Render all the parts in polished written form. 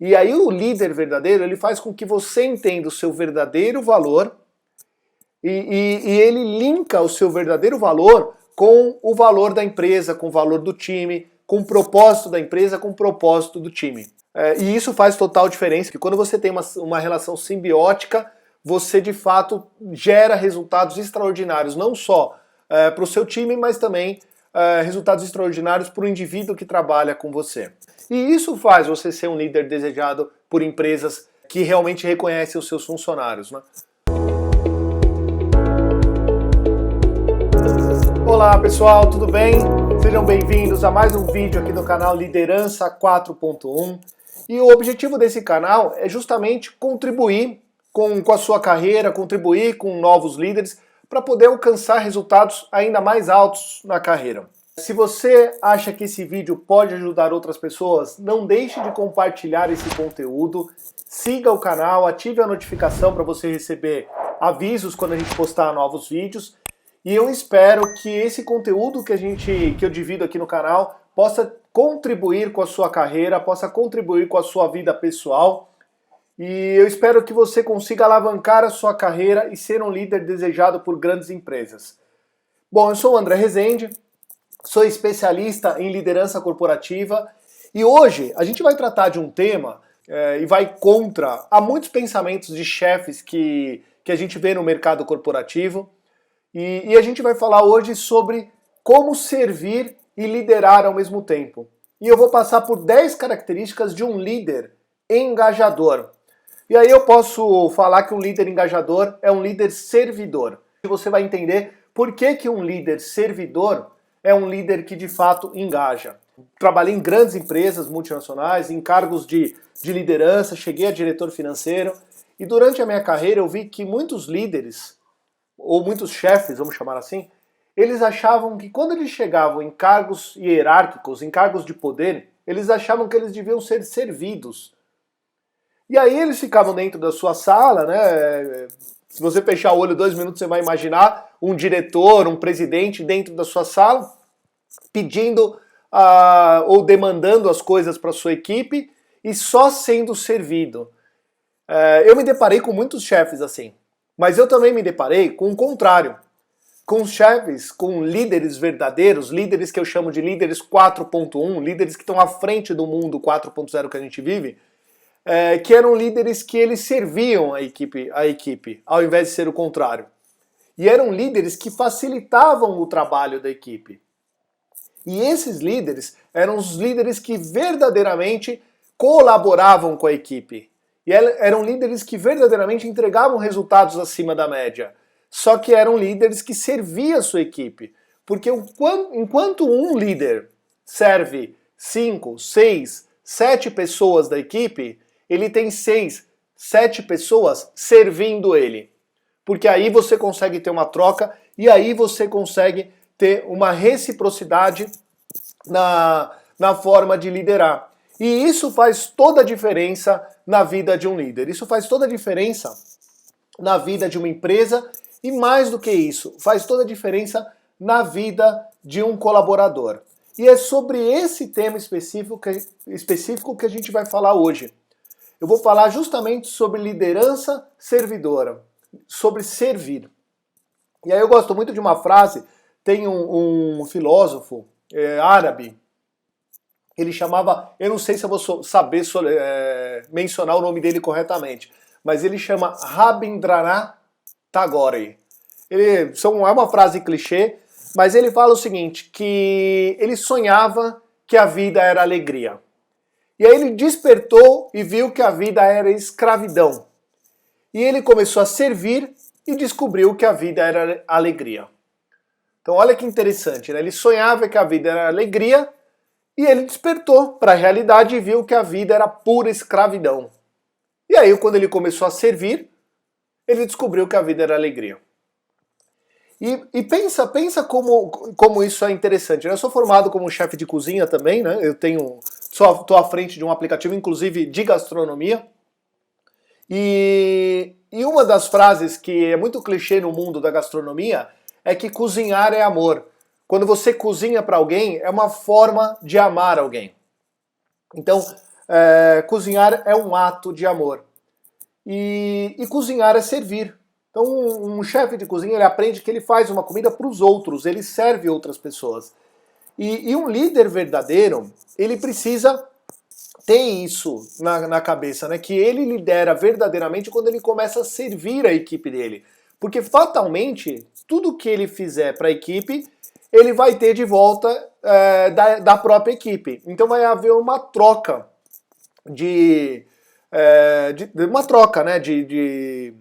E aí o líder verdadeiro, ele faz com que você entenda o seu verdadeiro valor e ele linka o seu verdadeiro valor com o valor da empresa, com o valor do time, com o propósito da empresa, com o propósito do time. E isso faz total diferença, porque quando você tem uma relação simbiótica, você de fato gera resultados extraordinários, não só para o seu time, mas também resultados extraordinários para o indivíduo que trabalha com você. E isso faz você ser um líder desejado por empresas que realmente reconhecem os seus funcionários, né? Olá pessoal, tudo bem? Sejam bem-vindos a mais um vídeo aqui no canal Liderança 4.1. E o objetivo desse canal é justamente contribuir com a sua carreira, contribuir com novos líderes para poder alcançar resultados ainda mais altos na carreira. Se você acha que esse vídeo pode ajudar outras pessoas, não deixe de compartilhar esse conteúdo, siga o canal, ative a notificação para você receber avisos quando a gente postar novos vídeos. E eu espero que esse conteúdo que eu divido aqui no canal possa contribuir com a sua carreira, possa contribuir com a sua vida pessoal. E eu espero que você consiga alavancar a sua carreira e ser um líder desejado por grandes empresas. Bom, eu sou o André Rezende, sou especialista em liderança corporativa e hoje a gente vai tratar de um tema e vai contra a muitos pensamentos de chefes que a gente vê no mercado corporativo. E a gente vai falar hoje sobre como servir e liderar ao mesmo tempo. E eu vou passar por 10 características de um líder engajador. E aí eu posso falar que um líder engajador é um líder servidor. E você vai entender por que um líder servidor é um líder que de fato engaja. Trabalhei em grandes empresas multinacionais, em cargos de liderança, cheguei a diretor financeiro. E durante a minha carreira eu vi que muitos líderes, ou muitos chefes, vamos chamar assim, eles achavam que quando eles chegavam em cargos hierárquicos, em cargos de poder, eles achavam que eles deviam ser servidos. E aí eles ficavam dentro da sua sala, né? Se você fechar o olho 2 minutos, você vai imaginar um diretor, um presidente dentro da sua sala, pedindo ou demandando as coisas para sua equipe e só sendo servido. Eu me deparei com muitos chefes assim. Mas eu também me deparei com o contrário, com chefes, com líderes verdadeiros, líderes que eu chamo de líderes 4.1, líderes que estão à frente do mundo 4.0 que a gente vive, que eram líderes que eles serviam a equipe, ao invés de ser o contrário. E eram líderes que facilitavam o trabalho da equipe. E esses líderes eram os líderes que verdadeiramente colaboravam com a equipe. E eram líderes que verdadeiramente entregavam resultados acima da média. Só que eram líderes que serviam a sua equipe. Porque enquanto um líder serve 5, 6, 7 pessoas da equipe, ele tem 6, 7 pessoas servindo ele. Porque aí você consegue ter uma troca e aí você consegue ter uma reciprocidade na forma de liderar. E isso faz toda a diferença na vida de um líder. Isso faz toda a diferença na vida de uma empresa e mais do que isso, faz toda a diferença na vida de um colaborador. E é sobre esse tema específico que a gente vai falar hoje. Eu vou falar justamente sobre liderança servidora, sobre servir. E aí eu gosto muito de uma frase, tem um filósofo árabe. Ele chamava, eu não sei se eu vou saber mencionar o nome dele corretamente, mas ele chama Rabindranath Tagore. É uma frase clichê, mas ele fala o seguinte, que ele sonhava que a vida era alegria. E aí ele despertou e viu que a vida era escravidão. E ele começou a servir e descobriu que a vida era alegria. Então olha que interessante, né? Ele sonhava que a vida era alegria, e ele despertou para a realidade e viu que a vida era pura escravidão. E aí, quando ele começou a servir, ele descobriu que a vida era alegria. E pensa como isso é interessante. Eu sou formado como chefe de cozinha também, né? Estou à frente de um aplicativo, inclusive, de gastronomia. E uma das frases que é muito clichê no mundo da gastronomia é que cozinhar é amor. Quando você cozinha para alguém, é uma forma de amar alguém. Então, cozinhar é um ato de amor. E cozinhar é servir. Então um chefe de cozinha, ele aprende que ele faz uma comida para os outros, ele serve outras pessoas. E um líder verdadeiro, ele precisa ter isso na cabeça, né? Que ele lidera verdadeiramente quando ele começa a servir a equipe dele. Porque fatalmente, tudo que ele fizer para a equipe, ele vai ter de volta da própria equipe. Então vai haver uma troca uma troca, né? De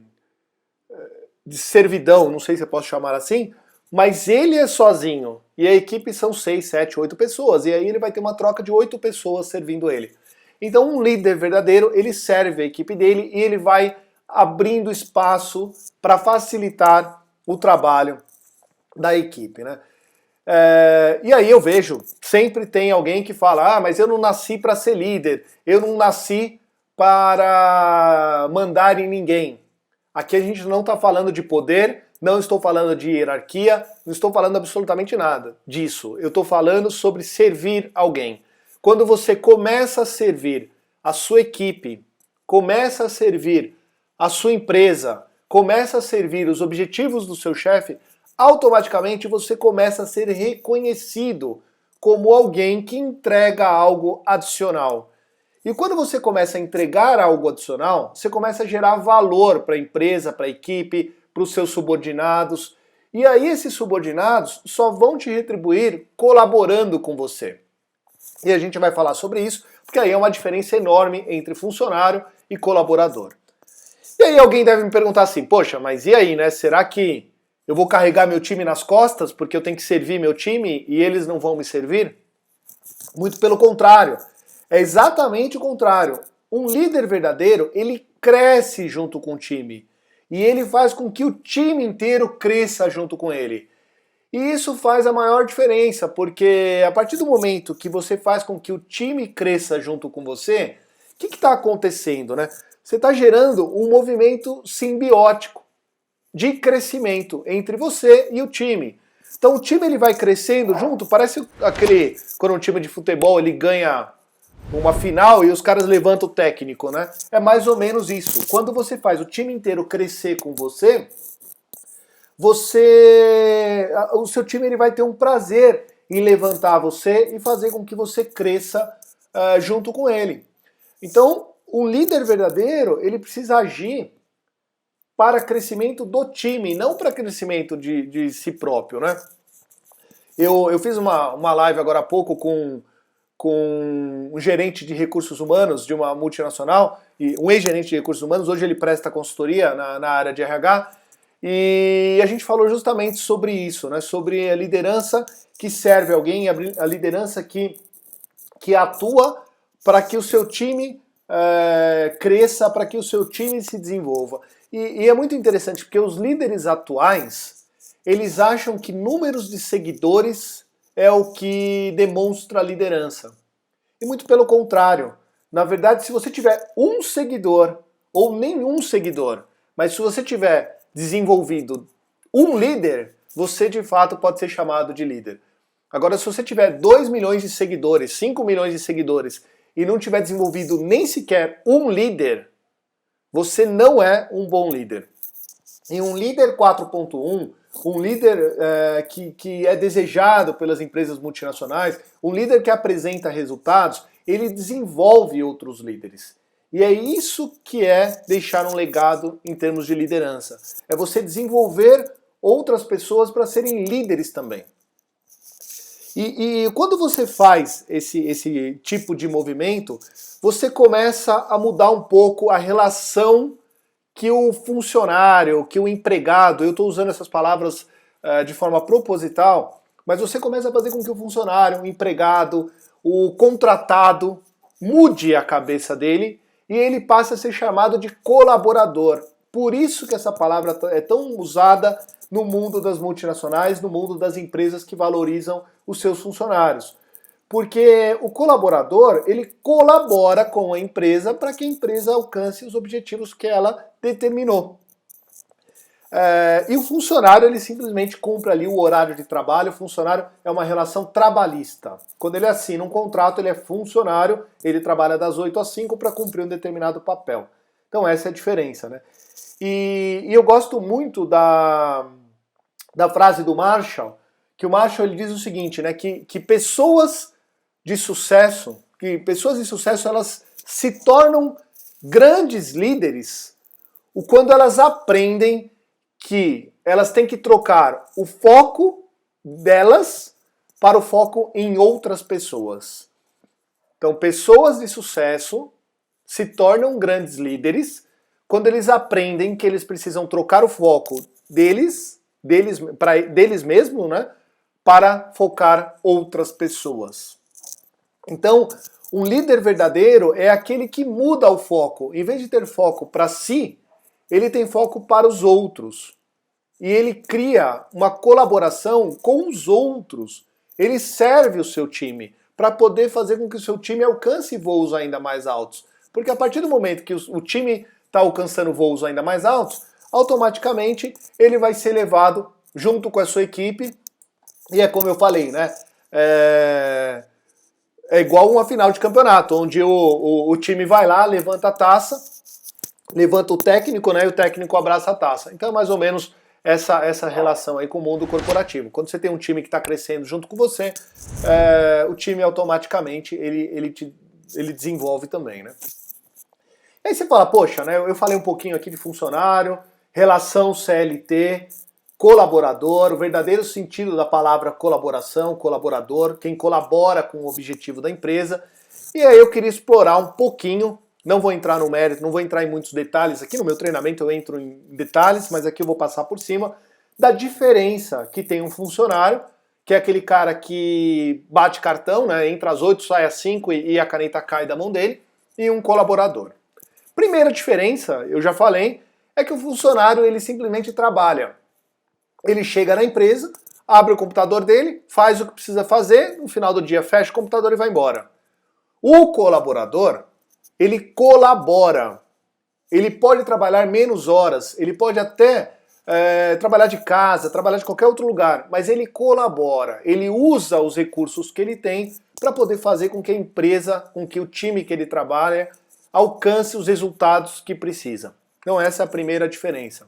servidão, não sei se eu posso chamar assim, mas ele é sozinho e a equipe são 6, 7, 8 pessoas, e aí ele vai ter uma troca de 8 pessoas servindo ele. Então um líder verdadeiro, ele serve a equipe dele e ele vai abrindo espaço para facilitar o trabalho da equipe, né? E aí eu vejo, sempre tem alguém que fala, mas eu não nasci para ser líder, eu não nasci para mandar em ninguém. Aqui a gente não está falando de poder, não estou falando de hierarquia, não estou falando absolutamente nada disso. Eu estou falando sobre servir alguém. Quando você começa a servir a sua equipe, começa a servir a sua empresa, começa a servir os objetivos do seu chefe, automaticamente você começa a ser reconhecido como alguém que entrega algo adicional. E quando você começa a entregar algo adicional, você começa a gerar valor para a empresa, para a equipe, para os seus subordinados. E aí esses subordinados só vão te retribuir colaborando com você. E a gente vai falar sobre isso, porque aí é uma diferença enorme entre funcionário e colaborador. E aí alguém deve me perguntar assim, poxa, mas e aí, né? Será que eu vou carregar meu time nas costas porque eu tenho que servir meu time e eles não vão me servir? Muito pelo contrário. É exatamente o contrário. Um líder verdadeiro, ele cresce junto com o time. E ele faz com que o time inteiro cresça junto com ele. E isso faz a maior diferença, porque a partir do momento que você faz com que o time cresça junto com você, o que está acontecendo, né? Você está gerando um movimento simbiótico de crescimento entre você e o time. Então o time ele vai crescendo junto, parece quando um time de futebol ele ganha uma final e os caras levantam o técnico, né? É mais ou menos isso. Quando você faz o time inteiro crescer com você, o seu time ele vai ter um prazer em levantar você e fazer com que você cresça junto com ele. Então, um líder verdadeiro, ele precisa agir para crescimento do time, não para crescimento de si próprio, né? Eu fiz uma live agora há pouco com um gerente de recursos humanos de uma multinacional, e um ex-gerente de recursos humanos, hoje ele presta consultoria na área de RH, e a gente falou justamente sobre isso, né? Sobre a liderança que serve alguém, a liderança que atua para que o seu time cresça, para que o seu time se desenvolva. E é muito interessante, porque os líderes atuais, eles acham que números de seguidores é o que demonstra a liderança. E muito pelo contrário. Na verdade, se você tiver um seguidor ou nenhum seguidor, mas se você tiver desenvolvido um líder, você de fato pode ser chamado de líder. Agora, se você tiver 2 milhões de seguidores, 5 milhões de seguidores e não tiver desenvolvido nem sequer um líder, você não é um bom líder. E um líder 4.1, um líder que é desejado pelas empresas multinacionais, um líder que apresenta resultados, ele desenvolve outros líderes. E é isso que é deixar um legado em termos de liderança. É você desenvolver outras pessoas para serem líderes também. E quando você faz esse tipo de movimento, você começa a mudar um pouco a relação que o funcionário, que o empregado, eu estou usando essas palavras de forma proposital, mas você começa a fazer com que o funcionário, o empregado, o contratado mude a cabeça dele e ele passe a ser chamado de colaborador. Por isso que essa palavra é tão usada no mundo das multinacionais, no mundo das empresas que valorizam os seus funcionários. Porque o colaborador, ele colabora com a empresa para que a empresa alcance os objetivos que ela determinou. E o funcionário, ele simplesmente cumpre ali o horário de trabalho. O funcionário é uma relação trabalhista. Quando ele assina um contrato, ele é funcionário, ele trabalha das 8 às 5 para cumprir um determinado papel. Então essa é a diferença, né? E eu gosto muito da frase do Marshall, que o Marshall ele diz o seguinte, né? Que pessoas de sucesso, elas se tornam grandes líderes quando elas aprendem que elas têm que trocar o foco delas para o foco em outras pessoas. Então, pessoas de sucesso se tornam grandes líderes quando eles aprendem que eles precisam trocar o foco deles mesmos, né, para focar outras pessoas. Então, um líder verdadeiro é aquele que muda o foco. Em vez de ter foco para si, ele tem foco para os outros. E ele cria uma colaboração com os outros. Ele serve o seu time para poder fazer com que o seu time alcance voos ainda mais altos. Porque a partir do momento que o time está alcançando voos ainda mais altos, automaticamente ele vai ser levado junto com a sua equipe. E é como eu falei, né? É igual uma final de campeonato, onde o time vai lá, levanta a taça, levanta o técnico, né? E o técnico abraça a taça. Então é mais ou menos essa relação aí com o mundo corporativo. Quando você tem um time que está crescendo junto com você, o time automaticamente ele desenvolve também, né? E aí você fala, poxa, né? Eu falei um pouquinho aqui de funcionário, relação CLT, colaborador, o verdadeiro sentido da palavra colaboração, colaborador, quem colabora com o objetivo da empresa. E aí eu queria explorar um pouquinho. Não vou entrar no mérito, não vou entrar em muitos detalhes. Aqui no meu treinamento eu entro em detalhes, mas aqui eu vou passar por cima da diferença que tem um funcionário, que é aquele cara que bate cartão, né, entra às 8, sai às 5 e a caneta cai da mão dele, e um colaborador. Primeira diferença, eu já falei, é que o funcionário ele simplesmente trabalha. Ele chega na empresa, abre o computador dele, faz o que precisa fazer, no final do dia fecha o computador e vai embora. O colaborador, ele colabora. Ele pode trabalhar menos horas, ele pode até trabalhar de casa, trabalhar de qualquer outro lugar, mas ele colabora, ele usa os recursos que ele tem para poder fazer com que a empresa, com que o time que ele trabalha, alcance os resultados que precisa. Então essa é a primeira diferença.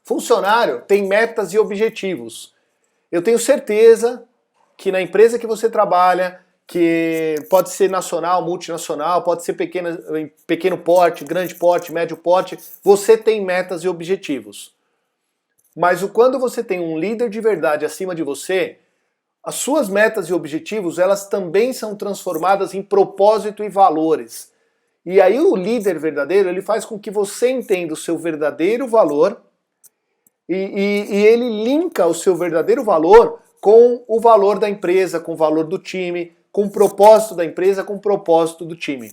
Funcionário tem metas e objetivos. Eu tenho certeza que na empresa que você trabalha, que pode ser nacional, multinacional, pode ser pequeno porte, grande porte, médio porte, você tem metas e objetivos. Mas quando você tem um líder de verdade acima de você, as suas metas e objetivos, elas também são transformadas em propósito e valores. E aí o líder verdadeiro, ele faz com que você entenda o seu verdadeiro valor e ele linka o seu verdadeiro valor com o valor da empresa, com o valor do time, com o propósito da empresa, com o propósito do time.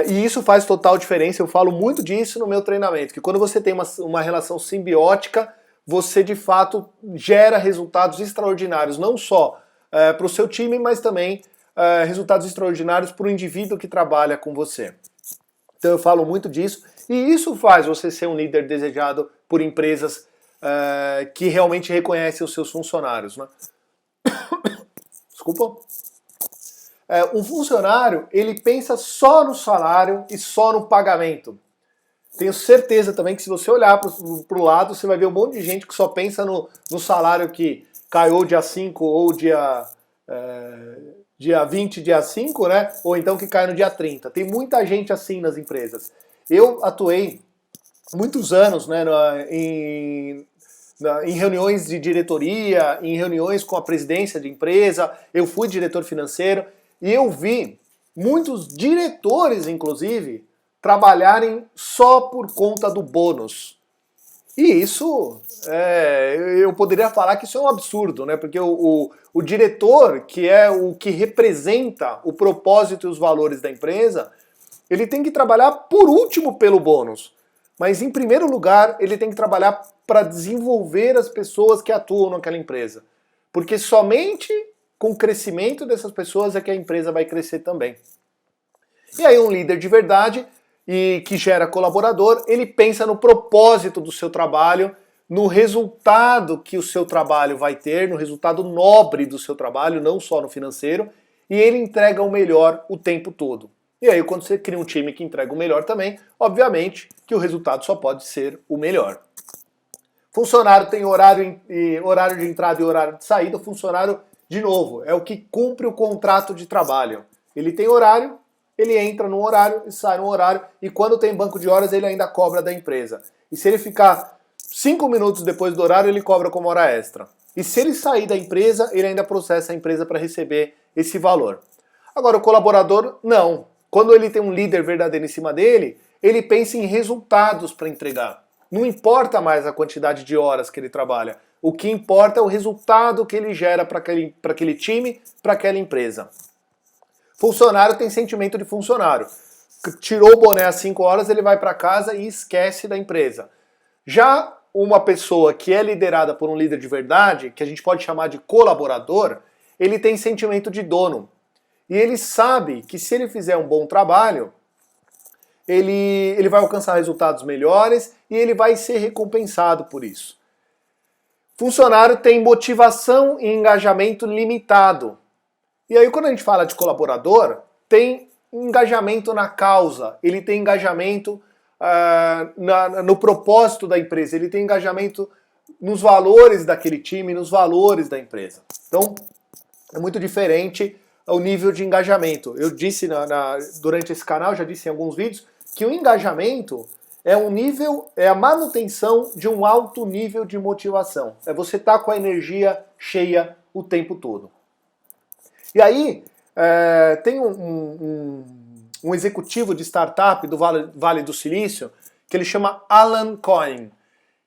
E isso faz total diferença, eu falo muito disso no meu treinamento, que quando você tem uma relação simbiótica, você de fato gera resultados extraordinários, não só para o seu time, mas também resultados extraordinários para o indivíduo que trabalha com você. Então eu falo muito disso, e isso faz você ser um líder desejado por empresas que realmente reconhecem os seus funcionários, né? Desculpa. Um funcionário, ele pensa só no salário e só no pagamento. Tenho certeza também que se você olhar para o lado, você vai ver um monte de gente que só pensa no salário que caiu dia 5 ou dia 20, dia 5, né? Ou então que cai no dia 30. Tem muita gente assim nas empresas. Eu atuei muitos anos, né, em reuniões de diretoria, em reuniões com a presidência de empresa, eu fui diretor financeiro e eu vi muitos diretores, inclusive, trabalharem só por conta do bônus. E isso, eu poderia falar que isso é um absurdo, né? Porque o diretor, que é o que representa o propósito e os valores da empresa, ele tem que trabalhar por último pelo bônus. Mas em primeiro lugar, ele tem que trabalhar para desenvolver as pessoas que atuam naquela empresa. Porque somente com o crescimento dessas pessoas é que a empresa vai crescer também. E aí um líder de verdade, e que gera colaborador, ele pensa no propósito do seu trabalho, no resultado que o seu trabalho vai ter, no resultado nobre do seu trabalho, não só no financeiro, e ele entrega o melhor o tempo todo. E aí, quando você cria um time que entrega o melhor também, obviamente que o resultado só pode ser o melhor. Funcionário tem horário de entrada e horário de saída. O funcionário, de novo, é o que cumpre o contrato de trabalho. Ele tem horário, ele entra no horário e sai no horário, e quando tem banco de horas ele ainda cobra da empresa. E se ele ficar 5 minutos depois do horário, ele cobra como hora extra. E se ele sair da empresa, ele ainda processa a empresa para receber esse valor. Agora, o colaborador, não. Quando ele tem um líder verdadeiro em cima dele, ele pensa em resultados para entregar. Não importa mais a quantidade de horas que ele trabalha. O que importa é o resultado que ele gera para aquele time, para aquela empresa. Funcionário tem sentimento de funcionário. Tirou o boné às 5 horas, ele vai para casa e esquece da empresa. Já uma pessoa que é liderada por um líder de verdade, que a gente pode chamar de colaborador, ele tem sentimento de dono. E ele sabe que se ele fizer um bom trabalho, ele vai alcançar resultados melhores e ele vai ser recompensado por isso. Funcionário tem motivação e engajamento limitado. E aí quando a gente fala de colaborador, tem engajamento na causa, ele tem engajamento no propósito da empresa, ele tem engajamento nos valores daquele time, nos valores da empresa. Então, é muito diferente o nível de engajamento. Eu disse durante esse canal, já disse em alguns vídeos, que o engajamento é a manutenção de um alto nível de motivação. É você estar com a energia cheia o tempo todo. E aí, tem um executivo de startup do Vale do Silício, que ele chama Alan Cohen,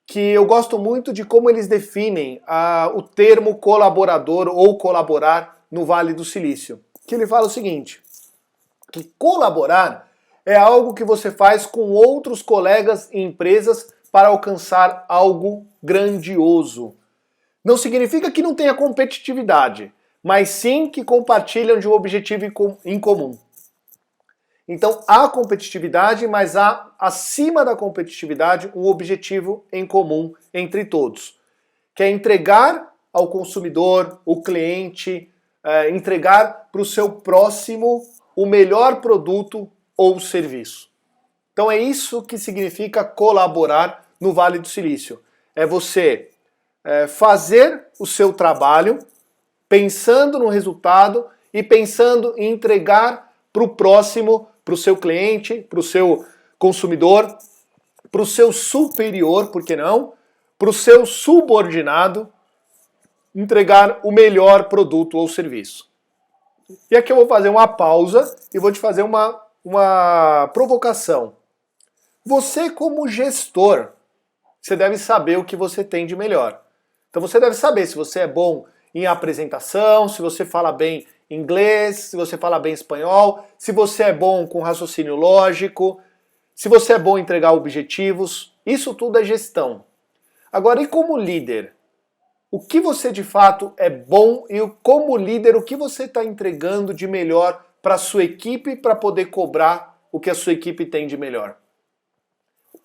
que eu gosto muito de como eles definem o termo colaborador ou colaborar no Vale do Silício. Que ele fala o seguinte, que colaborar é algo que você faz com outros colegas e empresas para alcançar algo grandioso. Não significa que não tenha competitividade, mas sim que compartilham de um objetivo em comum. Então há competitividade, mas há, acima da competitividade, um objetivo em comum entre todos, que é entregar ao consumidor, o cliente, entregar para o seu próximo o melhor produto ou serviço. Então é isso que significa colaborar no Vale do Silício. É você fazer o seu trabalho pensando no resultado e pensando em entregar para o próximo, para o seu cliente, para o seu consumidor, para o seu superior, por que não? Para o seu subordinado, entregar o melhor produto ou serviço. E aqui eu vou fazer uma pausa e vou te fazer uma provocação. Você, como gestor, você deve saber o que você tem de melhor. Então você deve saber se você é bom em apresentação, se você fala bem inglês, se você fala bem espanhol, se você é bom com raciocínio lógico, se você é bom em entregar objetivos. Isso tudo é gestão. Agora, e como líder? O que você de fato é bom e como líder, o que você está entregando de melhor para a sua equipe para poder cobrar o que a sua equipe tem de melhor?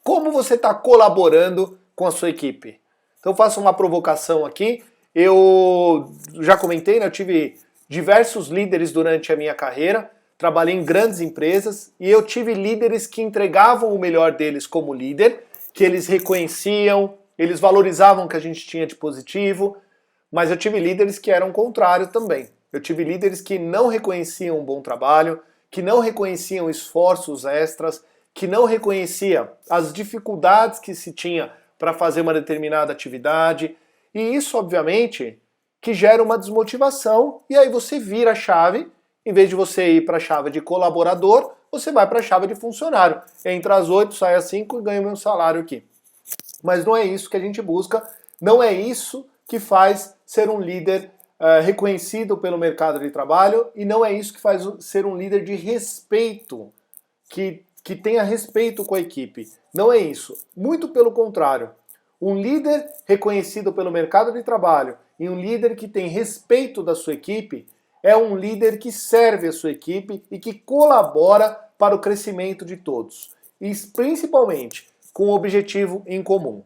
Como você está colaborando com a sua equipe? Então eu faço uma provocação aqui. Eu já comentei, né, eu tive diversos líderes durante a minha carreira, trabalhei em grandes empresas e eu tive líderes que entregavam o melhor deles como líder, que eles reconheciam, eles valorizavam o que a gente tinha de positivo, mas eu tive líderes que eram o contrário também. Eu tive líderes que não reconheciam um bom trabalho, que não reconheciam esforços extras, que não reconheciam as dificuldades que se tinha para fazer uma determinada atividade. E isso, obviamente, que gera uma desmotivação, e aí você vira a chave, em vez de você ir para a chave de colaborador, você vai para a chave de funcionário. Entra às 8, sai às 5 e ganha o meu salário aqui. Mas não é isso que a gente busca, não é isso que faz ser um líder reconhecido pelo mercado de trabalho, e não é isso que faz ser um líder de respeito, que tenha respeito com a equipe. Não é isso. Muito pelo contrário. Um líder reconhecido pelo mercado de trabalho e um líder que tem respeito da sua equipe é um líder que serve a sua equipe e que colabora para o crescimento de todos. e principalmente com um objetivo em comum.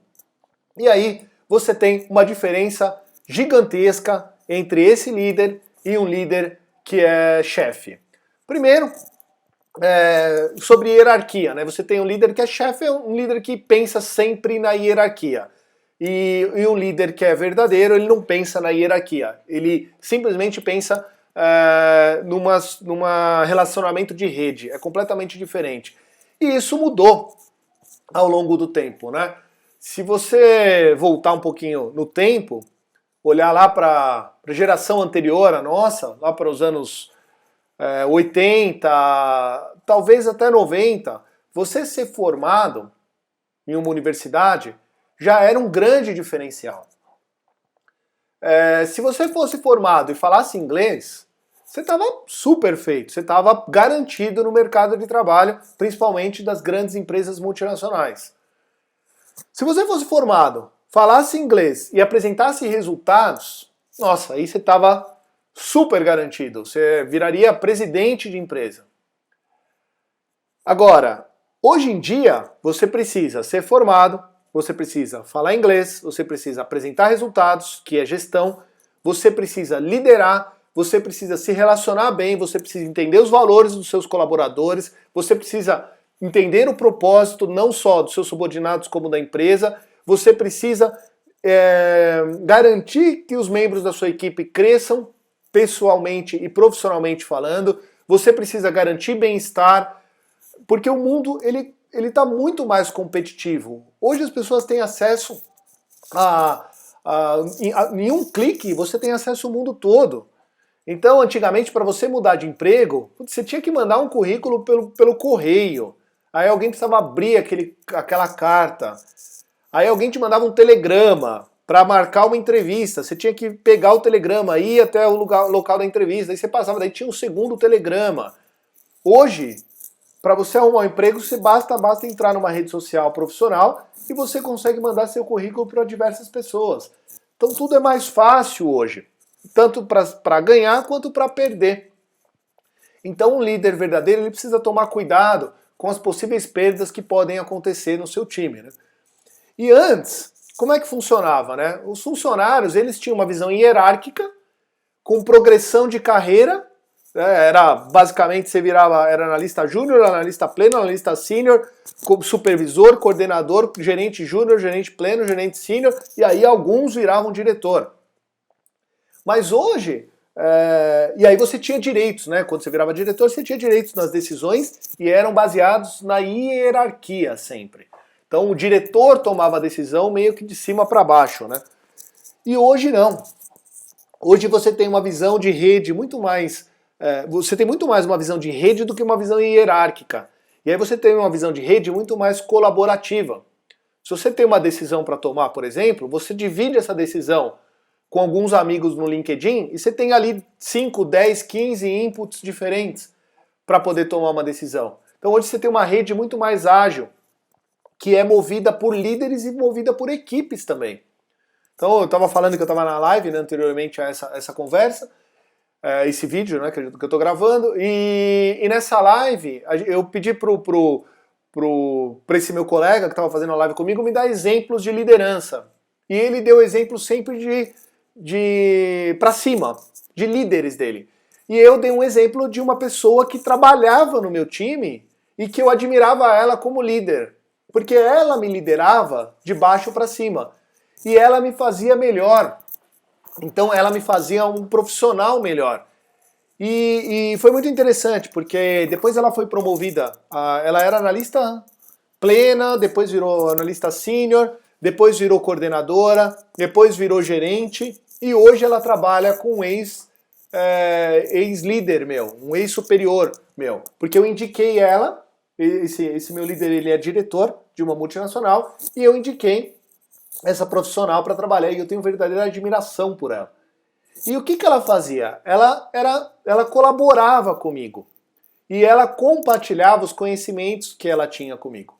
E aí você tem uma diferença gigantesca entre esse líder e um líder que é chefe. Primeiro, sobre hierarquia, né? Você tem um líder que é chefe, é um líder que pensa sempre na hierarquia. E um líder que é verdadeiro, ele não pensa na hierarquia. Ele simplesmente pensa numa relacionamento de rede. É completamente diferente. E isso mudou ao longo do tempo, né? Se você voltar um pouquinho no tempo, olhar lá para a geração anterior à nossa, lá para os anos 80, talvez até 90, você ser formado em uma universidade já era um grande diferencial. Se você fosse formado e falasse inglês, você estava super feito, você estava garantido no mercado de trabalho, principalmente das grandes empresas multinacionais. Se você fosse formado, falasse inglês e apresentasse resultados, nossa, aí você estava super garantido, você viraria presidente de empresa. Agora, hoje em dia, você precisa ser formado, você precisa falar inglês, você precisa apresentar resultados, que é gestão, você precisa liderar, você precisa se relacionar bem, você precisa entender os valores dos seus colaboradores, você precisa entender o propósito não só dos seus subordinados como da empresa, você precisa garantir que os membros da sua equipe cresçam pessoalmente e profissionalmente falando, você precisa garantir bem-estar, porque o mundo ele está muito mais competitivo. Hoje as pessoas têm acesso em um clique, você tem acesso ao mundo todo. Então, antigamente, para você mudar de emprego, você tinha que mandar um currículo pelo correio. Aí alguém precisava abrir aquela carta. Aí alguém te mandava um telegrama para marcar uma entrevista. Você tinha que pegar o telegrama, ir até o local da entrevista. Aí você passava, daí tinha um segundo telegrama. Hoje, para você arrumar um emprego, basta entrar numa rede social profissional e você consegue mandar seu currículo para diversas pessoas. Então tudo é mais fácil hoje, tanto para ganhar quanto para perder. Então um líder verdadeiro ele precisa tomar cuidado com as possíveis perdas que podem acontecer no seu time, né? E antes, como é que funcionava, né? Os funcionários eles tinham uma visão hierárquica, com progressão de carreira. Era basicamente você era analista júnior, analista pleno, analista sênior, supervisor, coordenador, gerente júnior, gerente pleno, gerente sênior, e aí alguns viravam diretor. Mas hoje, e aí você tinha direitos, né? Quando você virava diretor, você tinha direitos nas decisões e eram baseados na hierarquia sempre. Então o diretor tomava a decisão meio que de cima para baixo, né? E hoje não. Hoje você tem uma visão de rede muito mais... você tem muito mais uma visão de rede do que uma visão hierárquica. E aí você tem uma visão de rede muito mais colaborativa. Se você tem uma decisão para tomar, por exemplo, você divide essa decisão com alguns amigos no LinkedIn e você tem ali 5, 10, 15 inputs diferentes para poder tomar uma decisão. Então hoje você tem uma rede muito mais ágil, que é movida por líderes e movida por equipes também. Então eu estava falando que eu estava na live, né, anteriormente a essa conversa, esse vídeo, né, que eu estou gravando, e nessa live eu pedi para esse meu colega que estava fazendo a live comigo me dar exemplos de liderança. E ele deu exemplos sempre para cima, de líderes dele. E eu dei um exemplo de uma pessoa que trabalhava no meu time e que eu admirava ela como líder. Porque ela me liderava de baixo para cima. E ela me fazia melhor. Então ela me fazia um profissional melhor. E foi muito interessante, porque depois ela foi promovida. Ela era analista plena, depois virou analista sênior, depois virou coordenadora, depois virou gerente. E hoje ela trabalha com um ex-líder meu, um ex-superior meu. Porque eu indiquei ela, esse meu líder ele é diretor de uma multinacional, e eu indiquei essa profissional para trabalhar, e eu tenho verdadeira admiração por ela. E o que ela fazia? Ela colaborava comigo. E ela compartilhava os conhecimentos que ela tinha comigo.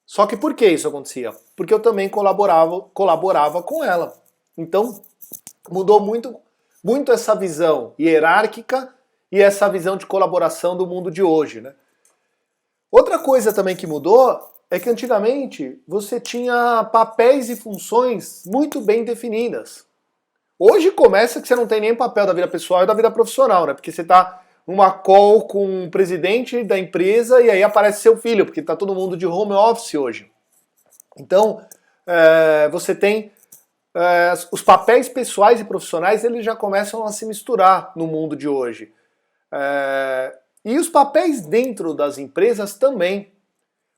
Só que por que isso acontecia? Porque eu também colaborava com ela. Então, mudou muito essa visão hierárquica e essa visão de colaboração do mundo de hoje, né? Outra coisa também que mudou é que antigamente você tinha papéis e funções muito bem definidas. Hoje começa que você não tem nem papel da vida pessoal e da vida profissional, né? Porque você tá numa call com o presidente da empresa e aí aparece seu filho, porque tá todo mundo de home office hoje. Então, você tem os papéis pessoais e profissionais, eles já começam a se misturar no mundo de hoje. E os papéis dentro das empresas também.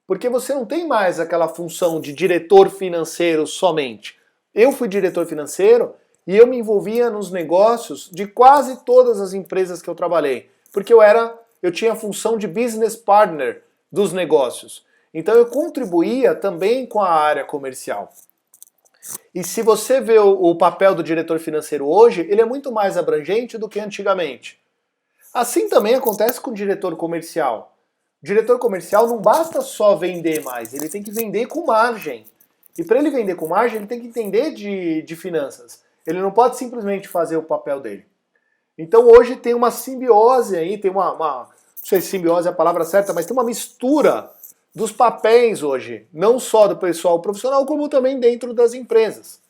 Porque você não tem mais aquela função de diretor financeiro somente. Eu fui diretor financeiro e eu me envolvia nos negócios de quase todas as empresas que eu trabalhei. Porque eu tinha a função de business partner dos negócios. Então eu contribuía também com a área comercial. E se você vê o papel do diretor financeiro hoje, ele é muito mais abrangente do que antigamente. Assim também acontece com o diretor comercial. O diretor comercial não basta só vender mais, ele tem que vender com margem. E para ele vender com margem, ele tem que entender de finanças. Ele não pode simplesmente fazer o papel dele. Então hoje tem uma simbiose aí, tem não sei se simbiose é a palavra certa, mas tem uma mistura dos papéis hoje, não só do pessoal profissional, como também dentro das empresas.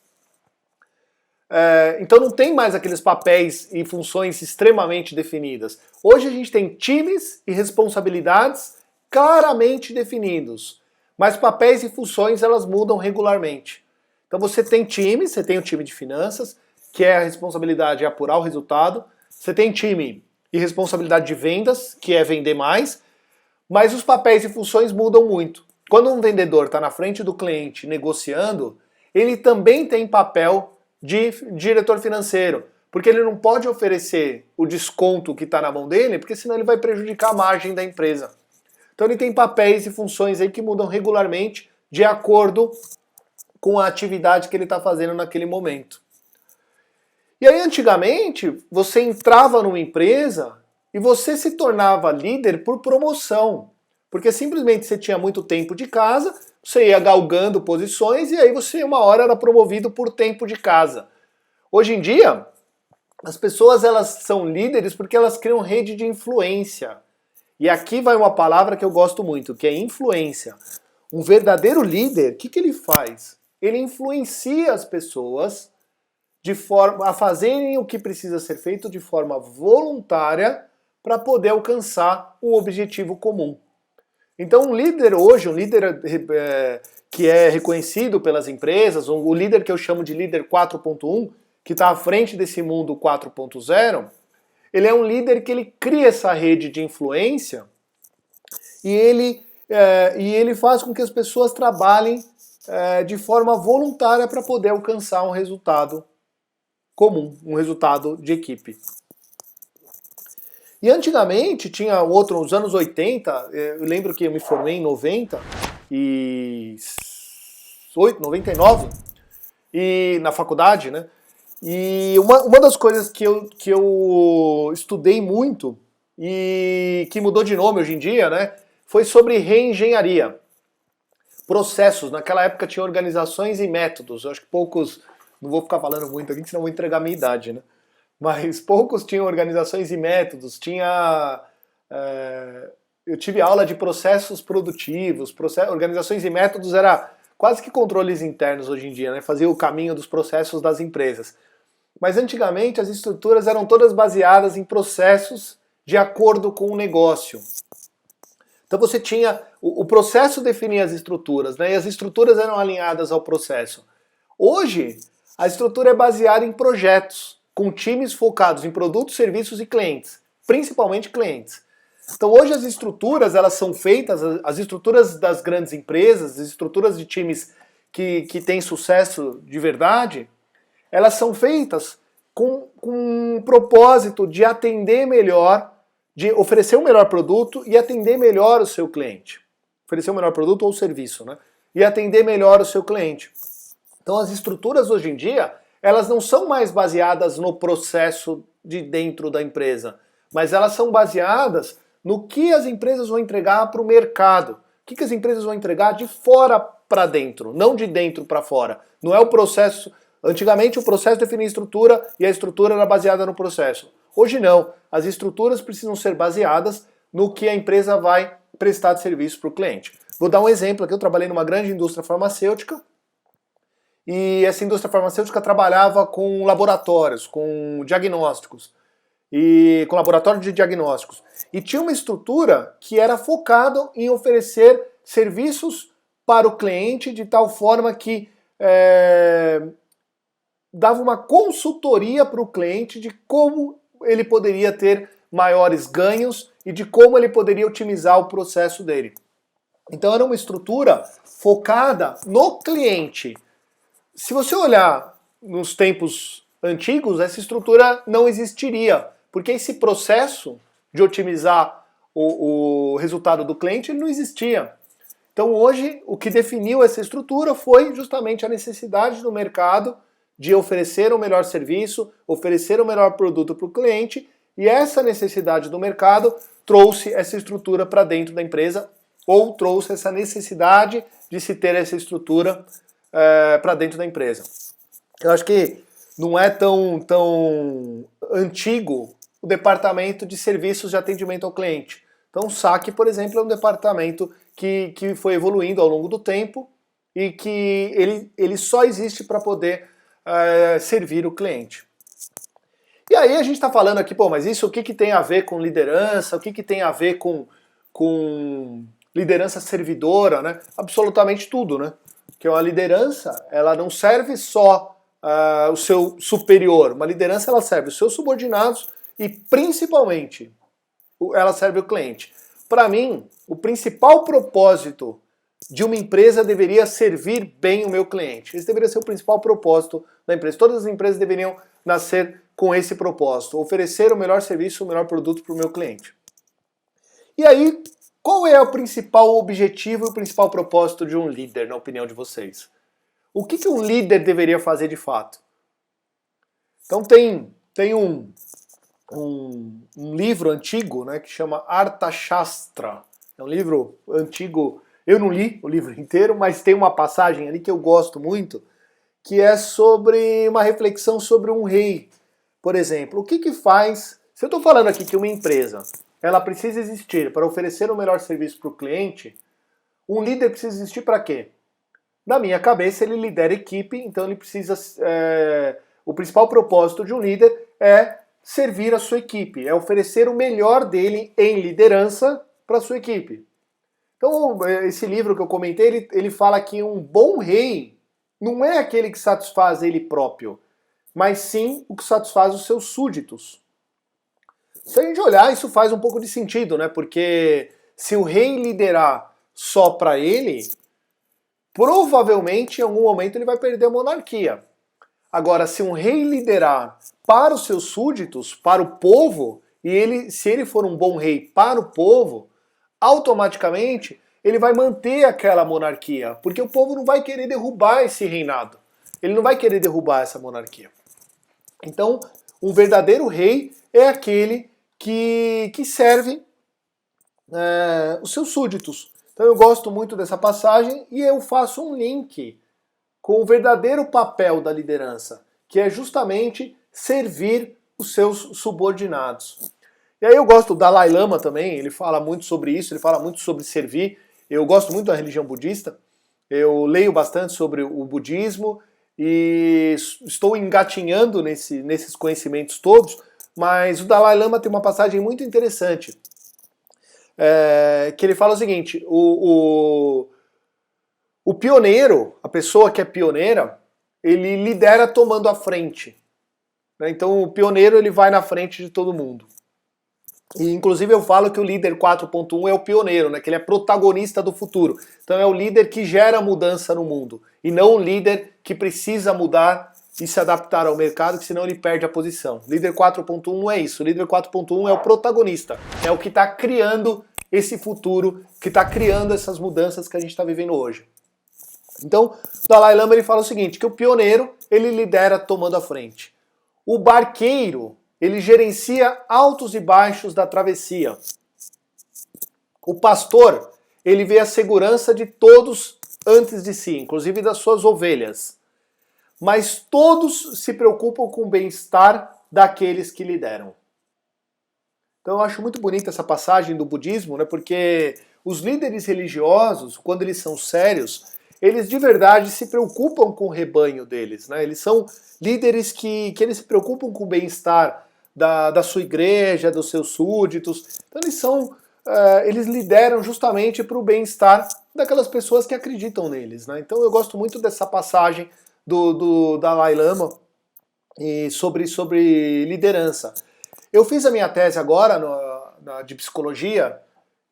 Então não tem mais aqueles papéis e funções extremamente definidas. Hoje a gente tem times e responsabilidades claramente definidos, mas papéis e funções elas mudam regularmente. Então você tem times, você tem o time de finanças, que é a responsabilidade de apurar o resultado, você tem time e responsabilidade de vendas, que é vender mais, mas os papéis e funções mudam muito. Quando um vendedor está na frente do cliente negociando, ele também tem papel de diretor financeiro, porque ele não pode oferecer o desconto que está na mão dele, porque senão ele vai prejudicar a margem da empresa. Então ele tem papéis e funções aí que mudam regularmente de acordo com a atividade que ele está fazendo naquele momento. E aí antigamente você entrava numa empresa e você se tornava líder por promoção, porque simplesmente você tinha muito tempo de casa, você ia galgando posições e aí você uma hora era promovido por tempo de casa. Hoje em dia, as pessoas elas são líderes porque elas criam rede de influência. E aqui vai uma palavra que eu gosto muito, que é influência. Um verdadeiro líder, o que ele faz? Ele influencia as pessoas de forma a fazerem o que precisa ser feito de forma voluntária para poder alcançar um objetivo comum. Então um líder hoje, um líder que é reconhecido pelas empresas, o líder que eu chamo de líder 4.1, que está à frente desse mundo 4.0, ele é um líder que ele cria essa rede de influência e ele faz com que as pessoas trabalhem de forma voluntária para poder alcançar um resultado comum, um resultado de equipe. E antigamente tinha nos anos 80, eu lembro que eu me formei em 99, e na faculdade, né? E uma das coisas que eu estudei muito e que mudou de nome hoje em dia, né? Foi sobre reengenharia. Processos, naquela época tinha organizações e métodos, eu acho que poucos, não vou ficar falando muito aqui, senão vou entregar a minha idade, né? Mas poucos tinham organizações e métodos, eu tive aula de processos produtivos, organizações e métodos era quase que controles internos hoje em dia, né? Fazia o caminho dos processos das empresas. Mas antigamente as estruturas eram todas baseadas em processos de acordo com o negócio. Então você tinha, o processo definia as estruturas, né? E as estruturas eram alinhadas ao processo. Hoje, a estrutura é baseada em projetos, com times focados em produtos, serviços e clientes, principalmente clientes. Então hoje as estruturas elas são feitas, as estruturas das grandes empresas, as estruturas de times que têm sucesso de verdade, elas são feitas com um propósito de atender melhor, de oferecer um melhor produto e atender melhor o seu cliente. Oferecer um melhor produto ou serviço, né? E atender melhor o seu cliente. Então as estruturas hoje em dia, elas não são mais baseadas no processo de dentro da empresa, mas elas são baseadas no que as empresas vão entregar para o mercado. O que as empresas vão entregar de fora para dentro, não de dentro para fora. Não é o processo. Antigamente o processo definia a estrutura e a estrutura era baseada no processo. Hoje não. As estruturas precisam ser baseadas no que a empresa vai prestar de serviço para o cliente. Vou dar um exemplo aqui, eu trabalhei numa grande indústria farmacêutica, e essa indústria farmacêutica trabalhava com laboratórios, com diagnósticos, e com laboratório de diagnósticos. E tinha uma estrutura que era focada em oferecer serviços para o cliente de tal forma que dava uma consultoria para o cliente de como ele poderia ter maiores ganhos e de como ele poderia otimizar o processo dele. Então era uma estrutura focada no cliente. Se você olhar nos tempos antigos, essa estrutura não existiria, porque esse processo de otimizar o resultado do cliente ele não existia. Então hoje o que definiu essa estrutura foi justamente a necessidade do mercado de oferecer um melhor serviço, oferecer um melhor produto para o cliente, e essa necessidade do mercado trouxe essa estrutura para dentro da empresa, ou trouxe essa necessidade de se ter essa estrutura para dentro da empresa. Eu acho que não é tão antigo o departamento de serviços de atendimento ao cliente. Então o SAC, por exemplo, é um departamento que foi evoluindo ao longo do tempo e que ele só existe para poder servir o cliente. E aí a gente está falando aqui, pô, mas isso o que tem a ver com liderança? O que tem a ver com liderança servidora, né? Absolutamente tudo, né? Porque uma liderança, ela não serve só o seu superior. Uma liderança, ela serve os seus subordinados e, principalmente, ela serve o cliente. Para mim, o principal propósito de uma empresa deveria servir bem o meu cliente. Esse deveria ser o principal propósito da empresa. Todas as empresas deveriam nascer com esse propósito, oferecer o melhor serviço, o melhor produto para o meu cliente. E aí, qual é o principal objetivo e o principal propósito de um líder, na opinião de vocês? O que um líder deveria fazer de fato? Então tem um livro antigo, né, que chama Arthashastra. É um livro antigo, eu não li o livro inteiro, mas tem uma passagem ali que eu gosto muito, que é sobre uma reflexão sobre um rei. Por exemplo, o que faz... Se eu estou falando aqui que uma empresa ela precisa existir para oferecer o melhor serviço para o cliente, um líder precisa existir para quê? Na minha cabeça, ele lidera equipe, então ele precisa... o principal propósito de um líder é servir a sua equipe, é oferecer o melhor dele em liderança para a sua equipe. Então, esse livro que eu comentei, ele fala que um bom rei não é aquele que satisfaz ele próprio, mas sim o que satisfaz os seus súditos. Se a gente olhar, isso faz um pouco de sentido, né? Porque se o rei liderar só para ele, provavelmente em algum momento ele vai perder a monarquia. Agora, se um rei liderar para os seus súditos, para o povo, e se ele for um bom rei para o povo, automaticamente ele vai manter aquela monarquia, porque o povo não vai querer derrubar esse reinado. Ele não vai querer derrubar essa monarquia. Então, um verdadeiro rei é aquele que serve os seus súditos. Então eu gosto muito dessa passagem e eu faço um link com o verdadeiro papel da liderança, que é justamente servir os seus subordinados. E aí eu gosto do Dalai Lama também, ele fala muito sobre isso, ele fala muito sobre servir. Eu gosto muito da religião budista, eu leio bastante sobre o budismo e estou engatinhando nesses conhecimentos todos, mas o Dalai Lama tem uma passagem muito interessante, que ele fala o seguinte, o pioneiro, a pessoa que é pioneira, ele lidera tomando a frente. Né? Então o pioneiro ele vai na frente de todo mundo. E inclusive eu falo que o líder 4.1 é o pioneiro, né? Que ele é protagonista do futuro. Então é o líder que gera mudança no mundo. E não o líder que precisa mudar e se adaptar ao mercado, que senão ele perde a posição. Líder 4.1 é isso. O líder 4.1 é o protagonista. É o que está criando esse futuro, que está criando essas mudanças que a gente está vivendo hoje. Então, o Dalai Lama ele fala o seguinte, que o pioneiro ele lidera tomando a frente. O barqueiro ele gerencia altos e baixos da travessia. O pastor, ele vê a segurança de todos antes de si, inclusive das suas ovelhas. Mas todos se preocupam com o bem-estar daqueles que lideram. Então eu acho muito bonita essa passagem do budismo, né, porque os líderes religiosos, quando eles são sérios, eles de verdade se preocupam com o rebanho deles, né? Eles são líderes que eles se preocupam com o bem-estar da sua igreja, dos seus súditos. Então eles lideram justamente para o bem-estar daquelas pessoas que acreditam neles, né? Então eu gosto muito dessa passagem do Dalai Lama e sobre liderança. Eu fiz a minha tese agora de psicologia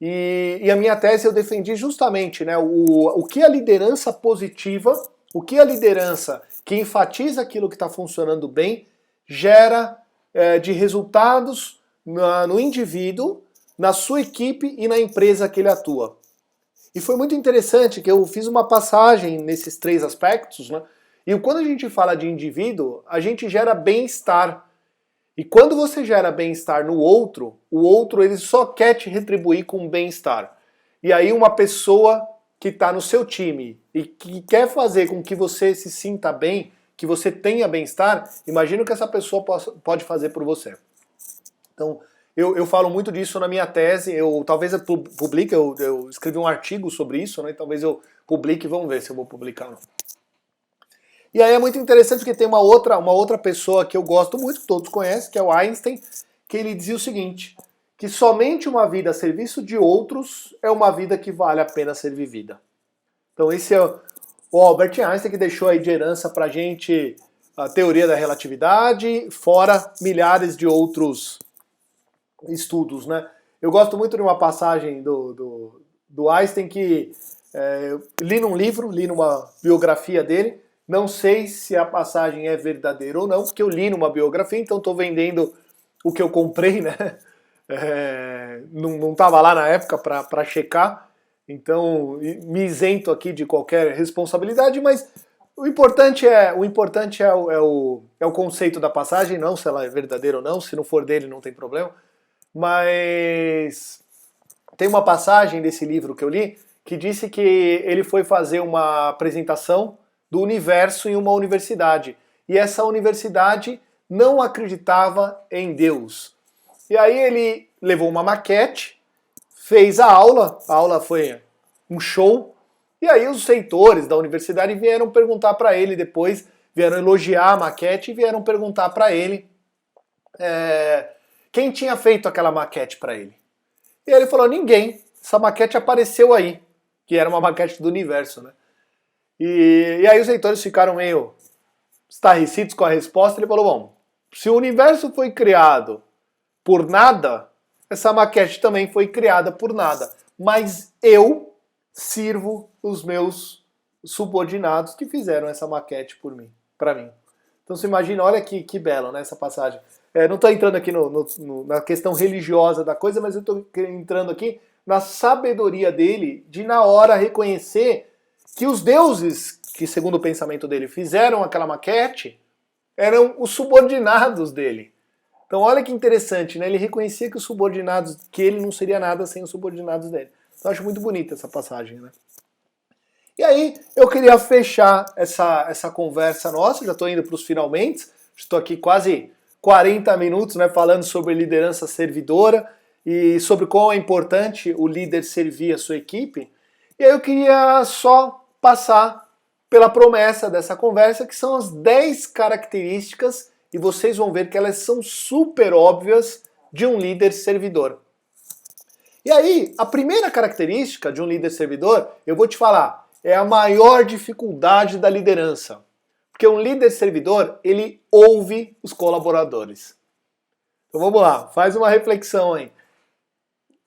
e a minha tese eu defendi justamente, né, o que a liderança positiva, o que a liderança que enfatiza aquilo que está funcionando bem gera de resultados no indivíduo, na sua equipe e na empresa que ele atua. E foi muito interessante que eu fiz uma passagem nesses três aspectos, né? E quando a gente fala de indivíduo, a gente gera bem-estar. E quando você gera bem-estar no outro, o outro ele só quer te retribuir com bem-estar. E aí uma pessoa que está no seu time e que quer fazer com que você se sinta bem, que você tenha bem-estar, imagina o que essa pessoa pode fazer por você. Então, eu falo muito disso na minha tese, talvez eu publique, eu escrevi um artigo sobre isso, né? Talvez eu publique, vamos ver se eu vou publicar ou não. E aí é muito interessante porque tem uma outra pessoa que eu gosto muito, que todos conhecem, que é o Einstein, que ele dizia o seguinte, que somente uma vida a serviço de outros é uma vida que vale a pena ser vivida. Então esse é o Albert Einstein que deixou aí de herança pra gente a teoria da relatividade, fora milhares de outros estudos, né? Eu gosto muito de uma passagem do Einstein que eu li num livro, li numa biografia dele. Não sei se a passagem é verdadeira ou não, porque eu li numa biografia, então estou vendendo o que eu comprei, né? Não estava lá na época para checar, então me isento aqui de qualquer responsabilidade, mas o importante é o conceito da passagem, não se ela é verdadeira ou não, se não for dele não tem problema, mas tem uma passagem desse livro que eu li que disse que ele foi fazer uma apresentação do universo em uma universidade. E essa universidade não acreditava em Deus. E aí ele levou uma maquete, fez a aula foi um show, e aí os reitores da universidade vieram perguntar para ele depois, vieram elogiar a maquete e vieram perguntar para ele quem tinha feito aquela maquete para ele. E ele falou, ninguém, essa maquete apareceu aí, que era uma maquete do universo, né? E aí os leitores ficaram meio estarrecidos com a resposta. Ele falou, bom, se o universo foi criado por nada, essa maquete também foi criada por nada. Mas eu sirvo os meus subordinados que fizeram essa maquete para mim. Então você imagina, olha que belo, né, essa passagem. Não estou entrando aqui na questão religiosa da coisa, mas eu estou entrando aqui na sabedoria dele de na hora reconhecer que os deuses, que segundo o pensamento dele fizeram aquela maquete, eram os subordinados dele. Então olha que interessante, né? Ele reconhecia que os subordinados, que ele não seria nada sem os subordinados dele. Então eu acho muito bonita essa passagem, né? E aí eu queria fechar essa conversa nossa, já estou indo para os finalmente, estou aqui quase 40 minutos, né, falando sobre liderança servidora e sobre quão é importante o líder servir a sua equipe. E aí eu queria só passar pela promessa dessa conversa, que são as 10 características, e vocês vão ver que elas são super óbvias, de um líder servidor. E aí, a primeira característica de um líder servidor, eu vou te falar, é a maior dificuldade da liderança. Porque um líder servidor, ele ouve os colaboradores. Então vamos lá, faz uma reflexão aí.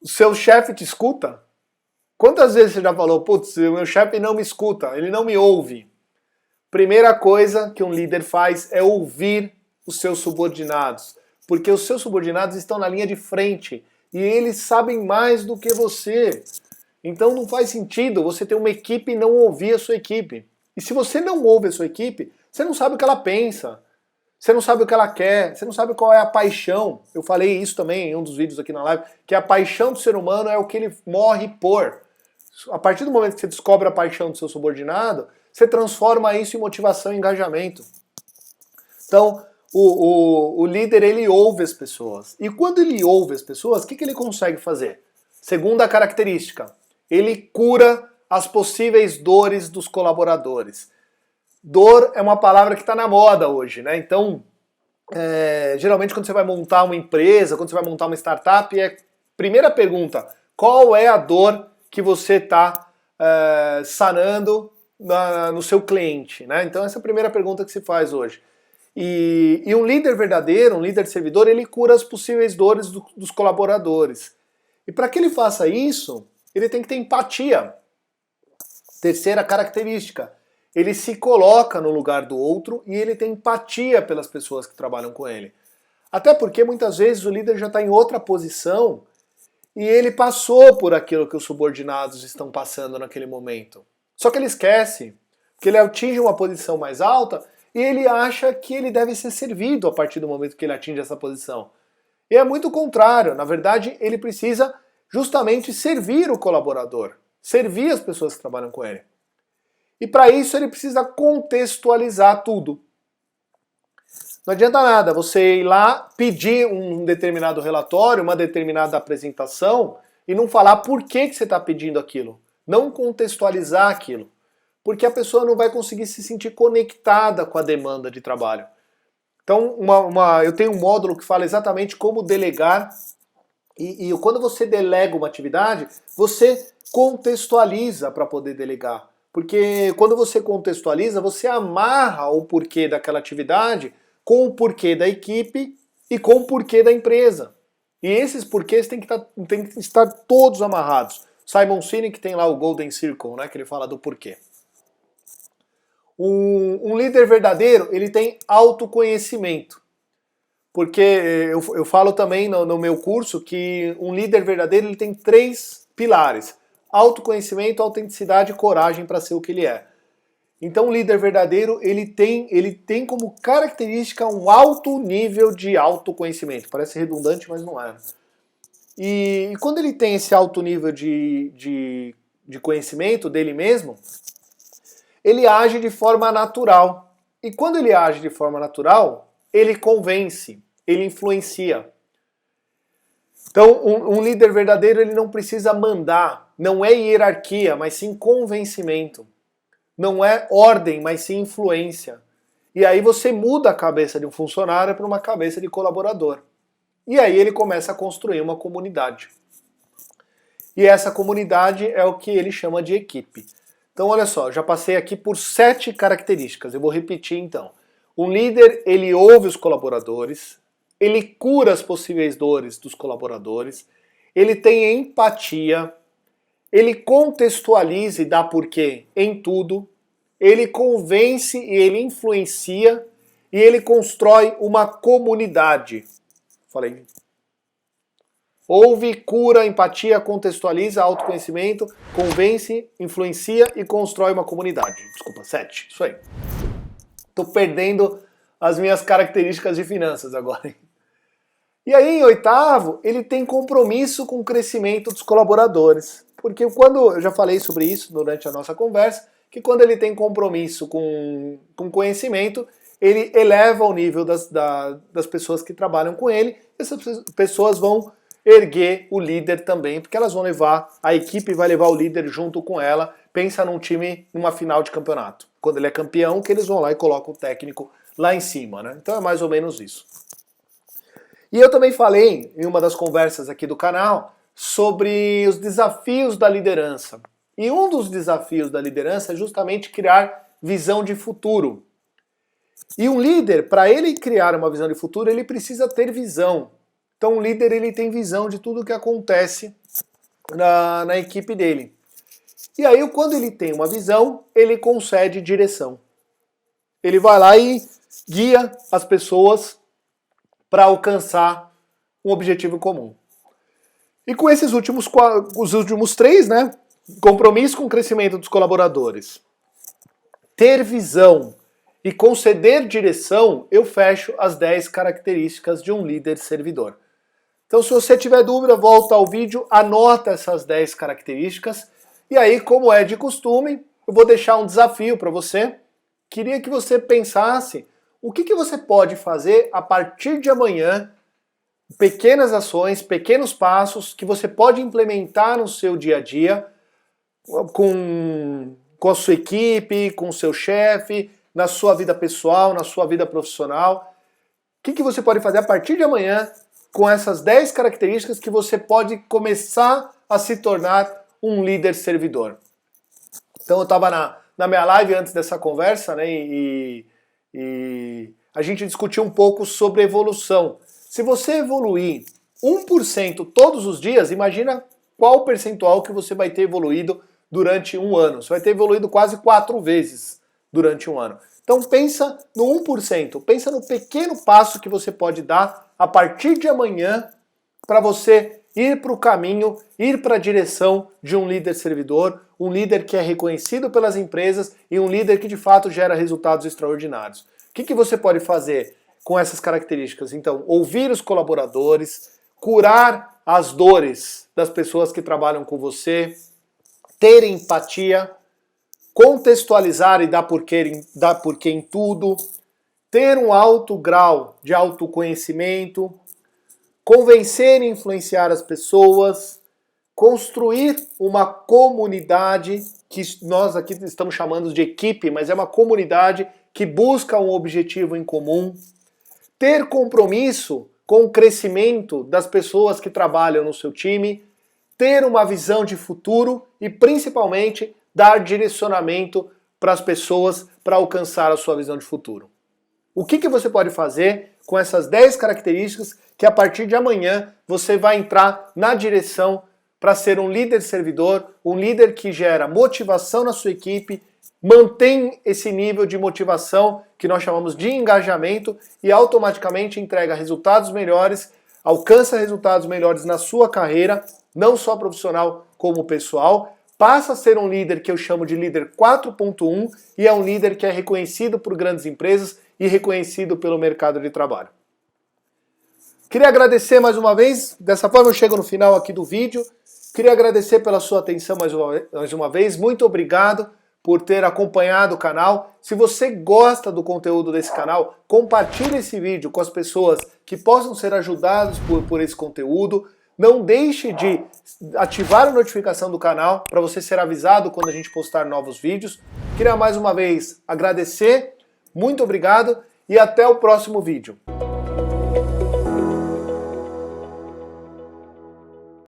O seu chefe te escuta? Quantas vezes você já falou, putz, o meu chefe não me escuta, ele não me ouve? Primeira coisa que um líder faz é ouvir os seus subordinados, porque os seus subordinados estão na linha de frente e eles sabem mais do que você. Então não faz sentido você ter uma equipe e não ouvir a sua equipe. E se você não ouve a sua equipe, você não sabe o que ela pensa, você não sabe o que ela quer, você não sabe qual é a paixão. Eu falei isso também em um dos vídeos aqui na live, que a paixão do ser humano é o que ele morre por. A partir do momento que você descobre a paixão do seu subordinado, você transforma isso em motivação e engajamento. Então, o líder, ele ouve as pessoas. E quando ele ouve as pessoas, o que ele consegue fazer? Segunda característica, ele cura as possíveis dores dos colaboradores. Dor é uma palavra que está na moda hoje, né? Então, geralmente quando você vai montar uma empresa, quando você vai montar uma startup, primeira pergunta, qual é a dor que você está sanando no seu cliente, né? Então essa é a primeira pergunta que se faz hoje. E um líder verdadeiro, um líder servidor, ele cura as possíveis dores dos colaboradores. E para que ele faça isso, ele tem que ter empatia. Terceira característica, ele se coloca no lugar do outro e ele tem empatia pelas pessoas que trabalham com ele. Até porque muitas vezes o líder já está em outra posição e ele passou por aquilo que os subordinados estão passando naquele momento. Só que ele esquece que ele atinge uma posição mais alta e ele acha que ele deve ser servido a partir do momento que ele atinge essa posição. E é muito contrário. Na verdade, ele precisa justamente servir o colaborador, servir as pessoas que trabalham com ele. E para isso ele precisa contextualizar tudo. Não adianta nada você ir lá pedir um determinado relatório, uma determinada apresentação e não falar por que você está pedindo aquilo. Não contextualizar aquilo. Porque a pessoa não vai conseguir se sentir conectada com a demanda de trabalho. Então, eu tenho um módulo que fala exatamente como delegar. E quando você delega uma atividade, você contextualiza para poder delegar. Porque quando você contextualiza, você amarra o porquê daquela atividade com o porquê da equipe e com o porquê da empresa. E esses porquês têm que estar todos amarrados. Simon Sinek tem lá o Golden Circle, né, que ele fala do porquê. Um líder verdadeiro, ele tem autoconhecimento. Porque eu falo também no meu curso que um líder verdadeiro ele tem 3 pilares. Autoconhecimento, autenticidade e coragem para ser o que ele é. Então, um líder verdadeiro, ele tem como característica um alto nível de autoconhecimento. Parece redundante, mas não é. E quando ele tem esse alto nível de conhecimento dele mesmo, ele age de forma natural. E quando ele age de forma natural, ele convence, ele influencia. Então, um líder verdadeiro, ele não precisa mandar. Não é hierarquia, mas sim convencimento. Não é ordem, mas sim influência. E aí você muda a cabeça de um funcionário para uma cabeça de colaborador. E aí ele começa a construir uma comunidade. E essa comunidade é o que ele chama de equipe. Então olha só, já passei aqui por 7 características, eu vou repetir então. Um líder, ele ouve os colaboradores, ele cura as possíveis dores dos colaboradores, ele tem empatia, ele contextualiza e dá porquê em tudo, ele convence e ele influencia e ele constrói uma comunidade. Falei. Ouve, cura, empatia, contextualiza, autoconhecimento, convence, influencia e constrói uma comunidade. Desculpa, 7. Isso aí. Tô perdendo as minhas características de finanças agora, hein? E aí, em 8º, ele tem compromisso com o crescimento dos colaboradores. Porque eu já falei sobre isso durante a nossa conversa, que quando ele tem compromisso com conhecimento, ele eleva o nível das pessoas que trabalham com ele, e essas pessoas vão erguer o líder também, porque elas vão levar, a equipe vai levar o líder junto com ela. Pensa num time numa final de campeonato. Quando ele é campeão, que eles vão lá e colocam o técnico lá em cima, né? Então é mais ou menos isso. E eu também falei, em uma das conversas aqui do canal, sobre os desafios da liderança. E um dos desafios da liderança é justamente criar visão de futuro. E um líder, para ele criar uma visão de futuro, ele precisa ter visão. Então o líder, ele tem visão de tudo o que acontece na equipe dele. E aí, quando ele tem uma visão, ele concede direção. Ele vai lá e guia as pessoas para alcançar um objetivo comum. E com esses os últimos 3, né? Compromisso com o crescimento dos colaboradores, ter visão e conceder direção, eu fecho as 10 características de um líder servidor. Então, se você tiver dúvida, volta ao vídeo, anota essas 10 características. E aí, como é de costume, eu vou deixar um desafio para você. Queria que você pensasse o que você pode fazer a partir de amanhã, pequenas ações, pequenos passos que você pode implementar no seu dia a dia com a sua equipe, com o seu chefe, na sua vida pessoal, na sua vida profissional. O que você pode fazer a partir de amanhã com essas 10 características que você pode começar a se tornar um líder servidor? Então eu estava na minha live antes dessa conversa, né, e a gente discutiu um pouco sobre evolução. Se você evoluir 1% todos os dias, imagina qual o percentual que você vai ter evoluído durante um ano. Você vai ter evoluído quase 4 vezes durante um ano. Então pensa no 1%, pensa no pequeno passo que você pode dar a partir de amanhã para você ir para o caminho, ir para a direção de um líder servidor, um líder que é reconhecido pelas empresas e um líder que de fato gera resultados extraordinários. O que você pode fazer com essas características? Então, ouvir os colaboradores, curar as dores das pessoas que trabalham com você, ter empatia, contextualizar e dar porquê em tudo, ter um alto grau de autoconhecimento, convencer e influenciar as pessoas, construir uma comunidade, que nós aqui estamos chamando de equipe, mas é uma comunidade que busca um objetivo em comum, ter compromisso com o crescimento das pessoas que trabalham no seu time, ter uma visão de futuro e principalmente dar direcionamento para as pessoas para alcançar a sua visão de futuro. O que você pode fazer com essas 10 características que a partir de amanhã você vai entrar na direção para ser um líder servidor, um líder que gera motivação na sua equipe, mantém esse nível de motivação que nós chamamos de engajamento e automaticamente entrega resultados melhores, alcança resultados melhores na sua carreira, não só profissional como pessoal, passa a ser um líder que eu chamo de líder 4.1 e é um líder que é reconhecido por grandes empresas e reconhecido pelo mercado de trabalho. Queria agradecer mais uma vez, dessa forma eu chego no final aqui do vídeo, queria agradecer pela sua atenção mais uma vez, muito obrigado por ter acompanhado o canal. Se você gosta do conteúdo desse canal, compartilhe esse vídeo com as pessoas que possam ser ajudadas por esse conteúdo. Não deixe de ativar a notificação do canal para você ser avisado quando a gente postar novos vídeos. Queria mais uma vez agradecer, muito obrigado e até o próximo vídeo.